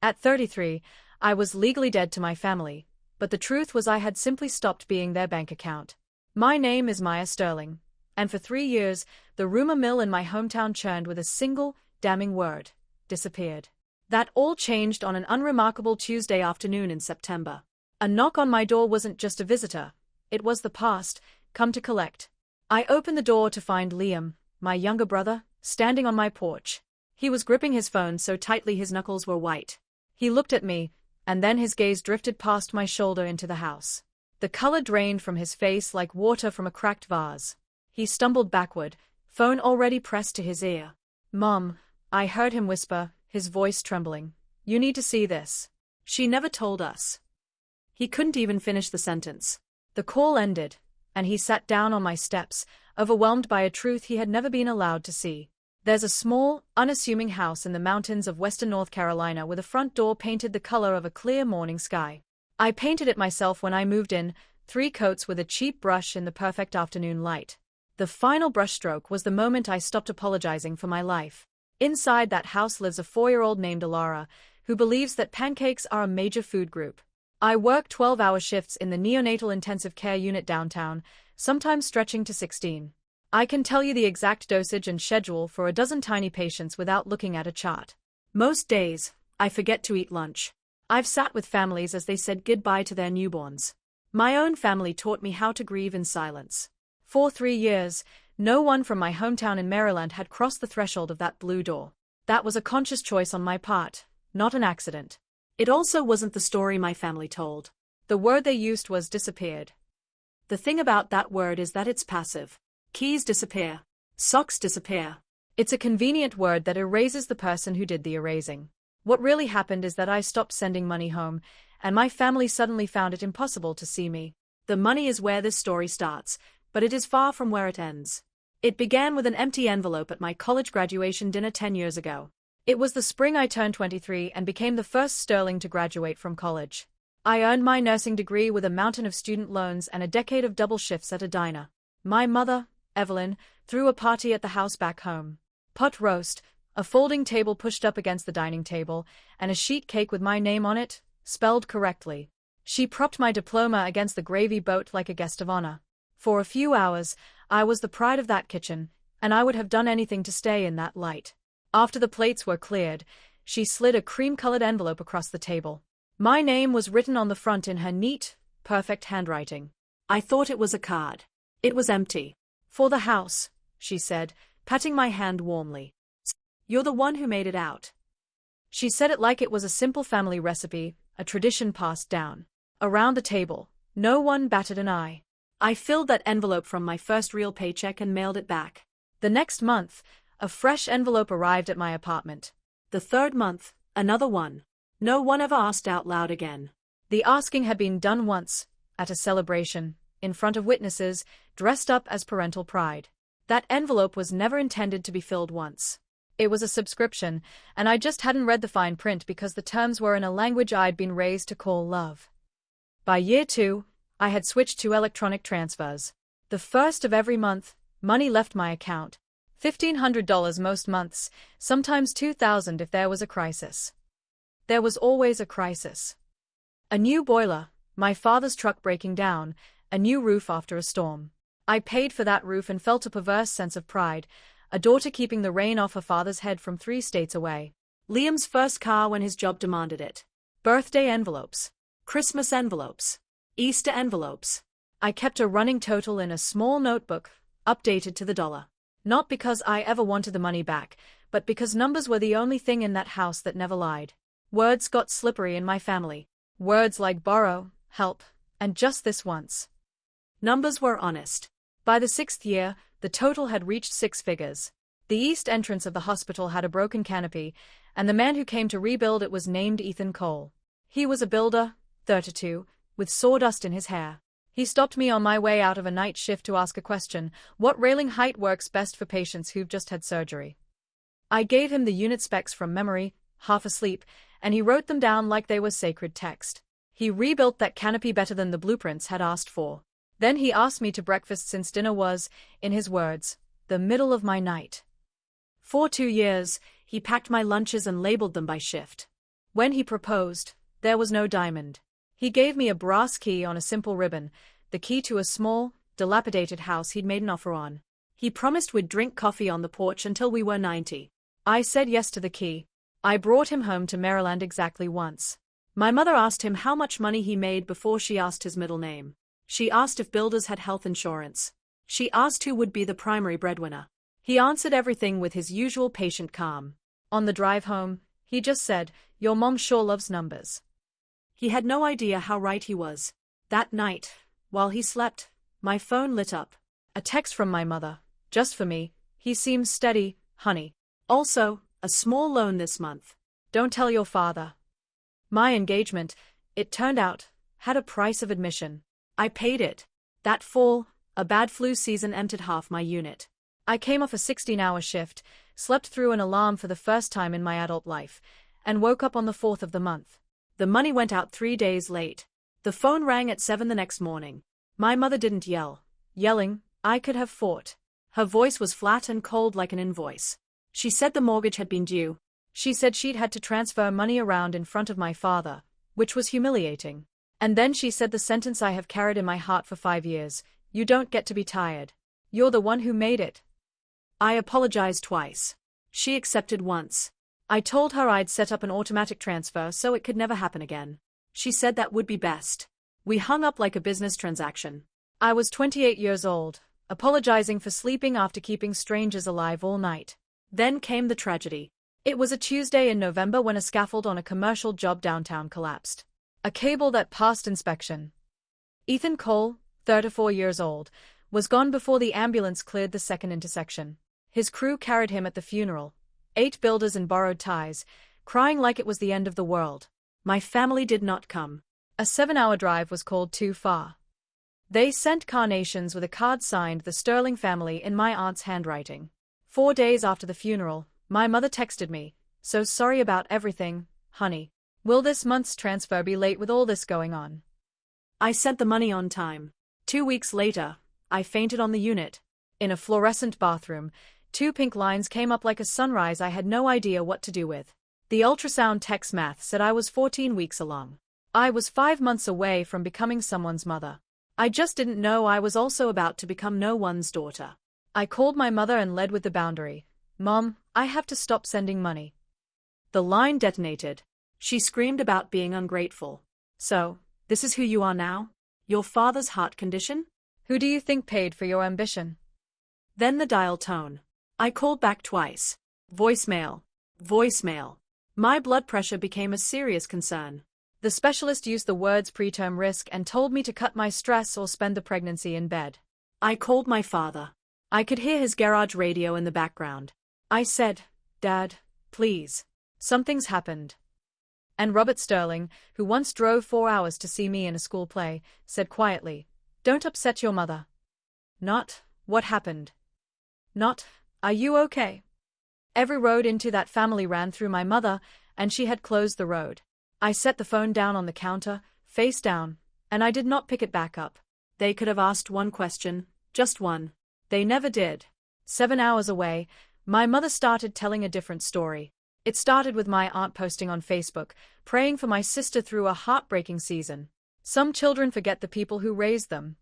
At 33, I was legally dead to my family, but the truth was I had simply stopped being their bank account. My name is Maya Sterling, and for 3 years, the rumor mill in my hometown churned with a single, damning word: disappeared. That all changed on an unremarkable Tuesday afternoon in September. A knock on my door wasn't just a visitor, it was the past, come to collect. I opened the door to find Liam, my younger brother, standing on my porch. He was gripping his phone so tightly his knuckles were white. He looked at me, and then his gaze drifted past my shoulder into the house. The color drained from his face like water from a cracked vase. He stumbled backward, phone already pressed to his ear. "Mom," I heard him whisper, his voice trembling. "You need to see this. She never told us." He couldn't even finish the sentence. The call ended, and he sat down on my steps, overwhelmed by a truth he had never been allowed to see. There's a small, unassuming house in the mountains of western North Carolina with a front door painted the color of a clear morning sky. I painted it myself when I moved in, 3 coats with a cheap brush in the perfect afternoon light. The final brushstroke was the moment I stopped apologizing for my life. Inside that house lives a 4-year-old named Alara, who believes that pancakes are a major food group. I work 12-hour shifts in the neonatal intensive care unit downtown, sometimes stretching to 16. I can tell you the exact dosage and schedule for a dozen tiny patients without looking at a chart. Most days, I forget to eat lunch. I've sat with families as they said goodbye to their newborns. My own family taught me how to grieve in silence. For 3 years, no one from my hometown in Maryland had crossed the threshold of that blue door. That was a conscious choice on my part, not an accident. It also wasn't the story my family told. The word they used was disappeared. The thing about that word is that it's passive. Keys disappear. Socks disappear. It's a convenient word that erases the person who did the erasing. What really happened is that I stopped sending money home, and my family suddenly found it impossible to see me. The money is where this story starts, but it is far from where it ends. It began with an empty envelope at my college graduation dinner 10 years ago. It was the spring I turned 23 and became the first Sterling to graduate from college. I earned my nursing degree with a mountain of student loans and a decade of double shifts at a diner. My mother, Evelyn, threw a party at the house back home. Pot roast, a folding table pushed up against the dining table, and a sheet cake with my name on it, spelled correctly. She propped my diploma against the gravy boat like a guest of honor. For a few hours, I was the pride of that kitchen, and I would have done anything to stay in that light. After the plates were cleared, she slid a cream-colored envelope across the table. My name was written on the front in her neat, perfect handwriting. I thought it was a card. It was empty. "For the house," she said, patting my hand warmly. "You're the one who made it out." She said it like it was a simple family recipe, a tradition passed down. Around the table, no one batted an eye. I filled that envelope from my first real paycheck and mailed it back. The next month, a fresh envelope arrived at my apartment. The 3rd month, another one. No one ever asked out loud again. The asking had been done once, at a celebration, in front of witnesses, dressed up as parental pride. That envelope was never intended to be filled once. It was a subscription, and I just hadn't read the fine print because the terms were in a language I'd been raised to call love. By year 2, I had switched to electronic transfers. The first of every month, money left my account. $1,500 most months, sometimes $2,000 if there was a crisis. There was always a crisis. A new boiler, my father's truck breaking down, a new roof after a storm. I paid for that roof and felt a perverse sense of pride, a daughter keeping the rain off her father's head from 3 states away. Liam's first car when his job demanded it. Birthday envelopes. Christmas envelopes. Easter envelopes. I kept a running total in a small notebook, updated to the dollar. Not because I ever wanted the money back, but because numbers were the only thing in that house that never lied. Words got slippery in my family. Words like borrow, help, and just this once. Numbers were honest. By the 6th year, the total had reached 6 figures. The east entrance of the hospital had a broken canopy, and the man who came to rebuild it was named Ethan Cole. He was a builder, 32, with sawdust in his hair. He stopped me on my way out of a night shift to ask a question: what railing height works best for patients who've just had surgery? I gave him the unit specs from memory, half asleep, and he wrote them down like they were sacred text. He rebuilt that canopy better than the blueprints had asked for. Then he asked me to breakfast since dinner was, in his words, the middle of my night. For 2 years, he packed my lunches and labeled them by shift. When he proposed, there was no diamond. He gave me a brass key on a simple ribbon, the key to a small, dilapidated house he'd made an offer on. He promised we'd drink coffee on the porch until we were 90. I said yes to the key. I brought him home to Maryland exactly once. My mother asked him how much money he made before she asked his middle name. She asked if builders had health insurance. She asked who would be the primary breadwinner. He answered everything with his usual patient calm. On the drive home, he just said, "Your mom sure loves numbers." He had no idea how right he was. That night, while he slept, my phone lit up. A text from my mother, just for me. "He seems steady, honey. Also, a small loan this month. Don't tell your father." My engagement, it turned out, had a price of admission. I paid it. That fall, a bad flu season emptied half my unit. I came off a 16-hour shift, slept through an alarm for the first time in my adult life, and woke up on the 4th of the month. The money went out 3 days late. The phone rang at 7 the next morning. My mother didn't yell. Yelling, I could have fought. Her voice was flat and cold like an invoice. She said the mortgage had been due. She said she'd had to transfer money around in front of my father, which was humiliating. And then she said the sentence I have carried in my heart for 5 years, "You don't get to be tired. You're the one who made it." I apologized twice. She accepted once. I told her I'd set up an automatic transfer so it could never happen again. She said that would be best. We hung up like a business transaction. I was 28 years old, apologizing for sleeping after keeping strangers alive all night. Then came the tragedy. It was a Tuesday in November when a scaffold on a commercial job downtown collapsed. A cable that passed inspection. Ethan Cole, 34 years old, was gone before the ambulance cleared the second intersection. His crew carried him at the funeral, 8 builders in borrowed ties, crying like it was the end of the world. My family did not come. A 7-hour drive was called too far. They sent carnations with a card signed "The Sterling Family" in my aunt's handwriting. 4 days after the funeral, my mother texted me, "So sorry about everything, honey. Will this month's transfer be late with all this going on?" I sent the money on time. 2 weeks later, I fainted on the unit. In a fluorescent bathroom, 2 pink lines came up like a sunrise I had no idea what to do with. The ultrasound text math said I was 14 weeks along. I was 5 months away from becoming someone's mother. I just didn't know I was also about to become no one's daughter. I called my mother and led with the boundary. "Mom, I have to stop sending money." The line detonated. She screamed about being ungrateful. "So, this is who you are now? Your father's heart condition? Who do you think paid for your ambition?" Then the dial tone. I called back twice. Voicemail. Voicemail. My blood pressure became a serious concern. The specialist used the words preterm risk and told me to cut my stress or spend the pregnancy in bed. I called my father. I could hear his garage radio in the background. I said, "Dad, please. Something's happened." And Robert Sterling, who once drove 4 hours to see me in a school play, said quietly, "Don't upset your mother." Not, "What happened?" Not, "Are you okay?" Every road into that family ran through my mother, and she had closed the road. I set the phone down on the counter, face down, and I did not pick it back up. They could have asked one question, just one. They never did. 7 hours away, my mother started telling a different story. It started with my aunt posting on Facebook, praying for my sister through a heartbreaking season. Some children forget the people who raised them.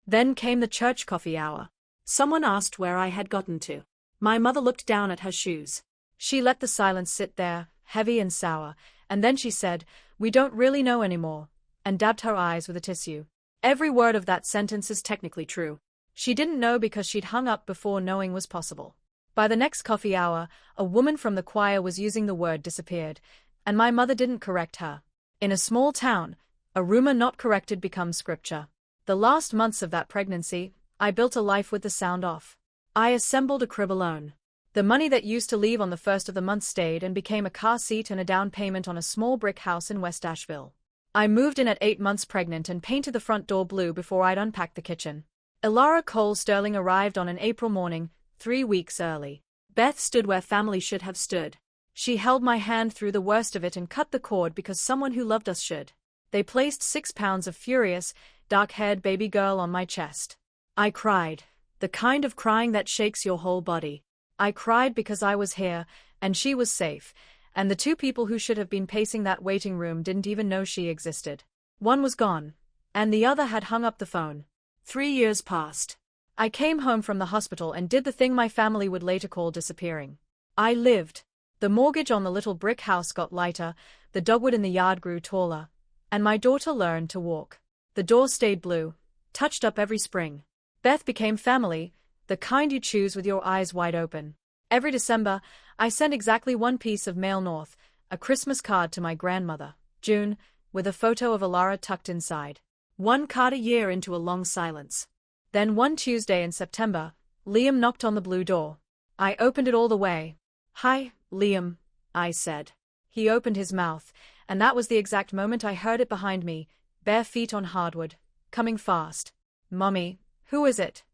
Then came the church coffee hour. Someone asked where I had gotten to. My mother looked down at her shoes. She let the silence sit there, heavy and sour, and then she said, "We don't really know anymore," and dabbed her eyes with a tissue. Every word of that sentence is technically true. She didn't know because she'd hung up before knowing was possible. By the next coffee hour, a woman from the choir was using the word disappeared, and my mother didn't correct her. In a small town, a rumor not corrected becomes scripture. The last months of that pregnancy, I built a life with the sound off. I assembled a crib alone. The money that used to leave on the first of the month stayed and became a car seat and a down payment on a small brick house in West Asheville. I moved in at 8 months pregnant and painted the front door blue before I'd unpacked the kitchen. Elara Cole Sterling arrived on an April morning, 3 weeks early. Beth stood where family should have stood. She held my hand through the worst of it and cut the cord because someone who loved us should. They placed 6 pounds of furious, dark-haired baby girl on my chest. I cried, the kind of crying that shakes your whole body. I cried because I was here, and she was safe, and the two people who should have been pacing that waiting room didn't even know she existed. One was gone, and the other had hung up the phone. 3 years passed. I came home from the hospital and did the thing my family would later call disappearing. I lived. The mortgage on the little brick house got lighter, the dogwood in the yard grew taller, and my daughter learned to walk. The door stayed blue, touched up every spring. Beth became family, the kind you choose with your eyes wide open. Every December, I sent exactly one piece of mail north, a Christmas card to my grandmother, June, with a photo of Alara tucked inside. One card a year into a long silence. Then one Tuesday in September, Liam knocked on the blue door. I opened it all the way. "Hi, Liam," I said. He opened his mouth, and that was the exact moment I heard it behind me, bare feet on hardwood, coming fast. "Mummy, who is it?"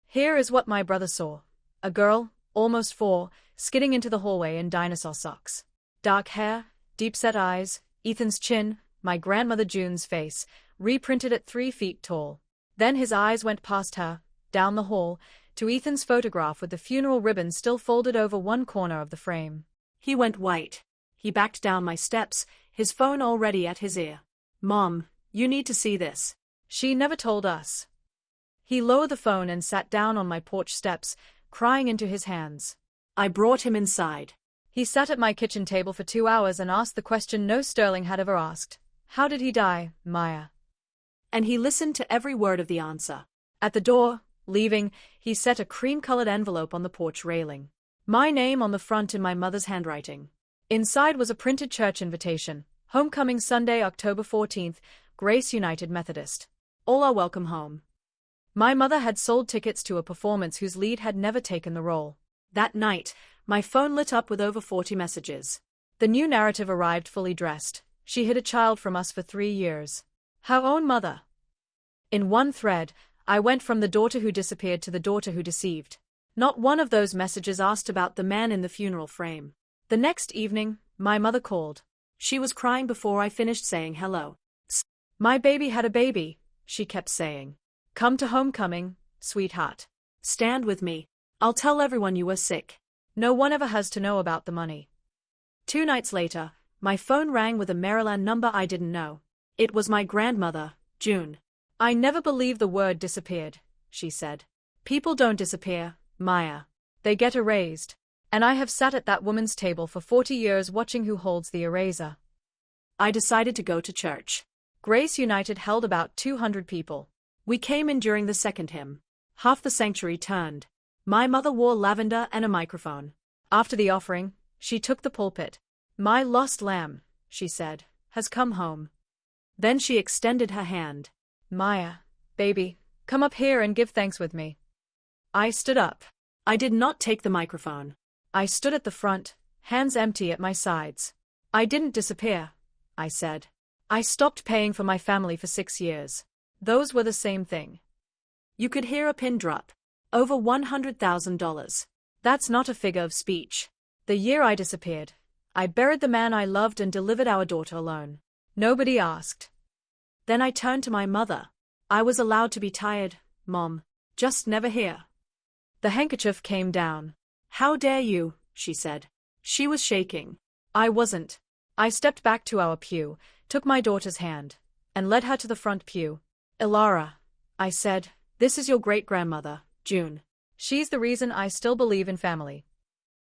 Here is what my brother saw. A girl, almost 4, skidding into the hallway in dinosaur socks. Dark hair, deep-set eyes, Ethan's chin, my grandmother June's face, reprinted at 3 feet tall. Then his eyes went past her, down the hall, to Ethan's photograph with the funeral ribbon still folded over one corner of the frame. He went white. He backed down my steps, his phone already at his ear. "Mom, you need to see this." She never told us. He lowered the phone and sat down on my porch steps, crying into his hands. I brought him inside. He sat at my kitchen table for 2 hours and asked the question no Sterling had ever asked. "How did he die, Maya?" And he listened to every word of the answer. At the door, leaving, he set a cream-colored envelope on the porch railing. My name on the front in my mother's handwriting. Inside was a printed church invitation. Homecoming Sunday, October 14th, Grace United Methodist. All are welcome home. My mother had sold tickets to a performance whose lead had never taken the role. That night, my phone lit up with over 40 messages. The new narrative arrived fully dressed. She hid a child from us for 3 years. Her own mother. In one thread, I went from the daughter who disappeared to the daughter who deceived. Not one of those messages asked about the man in the funeral frame. The next evening, my mother called. She was crying before I finished saying hello. "Psst. My baby had a baby," she kept saying. "Come to homecoming, sweetheart. Stand with me. I'll tell everyone you were sick." No one ever has to know about the money. 2 nights later, my phone rang with a Maryland number I didn't know. It was my grandmother, June. "I never believed the word disappeared," she said. "People don't disappear, Maya. They get erased. And I have sat at that woman's table for 40 years watching who holds the eraser." I decided to go to church. Grace United held about 200 people. We came in during the second hymn. Half the sanctuary turned. My mother wore lavender and a microphone. After the offering, she took the pulpit. "My lost lamb," she said, "has come home." Then she extended her hand. "Maya, baby, come up here and give thanks with me." I stood up. I did not take the microphone. I stood at the front, hands empty at my sides. "I didn't disappear," I said. "I stopped paying for my family for 6 years. Those were the same thing." You could hear a pin drop. Over $100,000. That's not a figure of speech. The year I disappeared, I buried the man I loved and delivered our daughter alone. Nobody asked. Then I turned to my mother. "I was allowed to be tired, Mom. Just never here." The handkerchief came down. "How dare you," she said. She was shaking. I wasn't. I stepped back to our pew, took my daughter's hand, and led her to the front pew. "Ilara," I said, "this is your great-grandmother, June. She's the reason I still believe in family."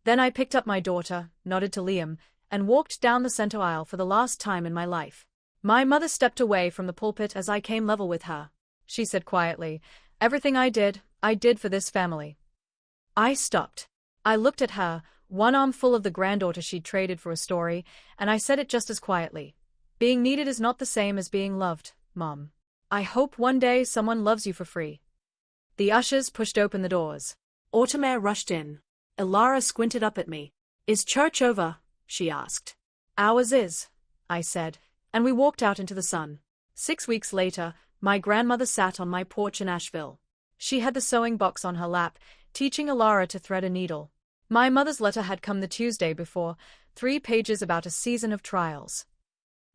Then I picked up my daughter, nodded to Liam, and walked down the center aisle for the last time in my life. My mother stepped away from the pulpit as I came level with her. She said quietly, "Everything I did for this family." I stopped. I looked at her, one arm full of the granddaughter she'd traded for a story, and I said it just as quietly. "Being needed is not the same as being loved, Mom. I hope one day someone loves you for free." The ushers pushed open the doors. Autumn rushed in. Ilara squinted up at me. "Is church over?" she asked. "Ours is," I said, and we walked out into the sun. 6 weeks later, my grandmother sat on my porch in Asheville. She had the sewing box on her lap, teaching Ilara to thread a needle. My mother's letter had come the Tuesday before, 3 pages about a season of trials.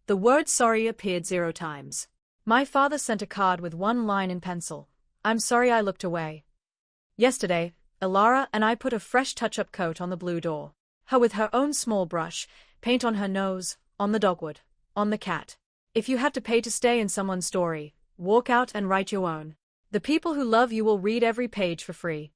The word sorry appeared 0 times. My father sent a card with 1 line in pencil. "I'm sorry I looked away." Yesterday, Ilara and I put a fresh touch-up coat on the blue door. her with her own small brush, paint on her nose, on the dogwood, on the cat. If you have to pay to stay in someone's story, walk out and write your own. The people who love you will read every page for free.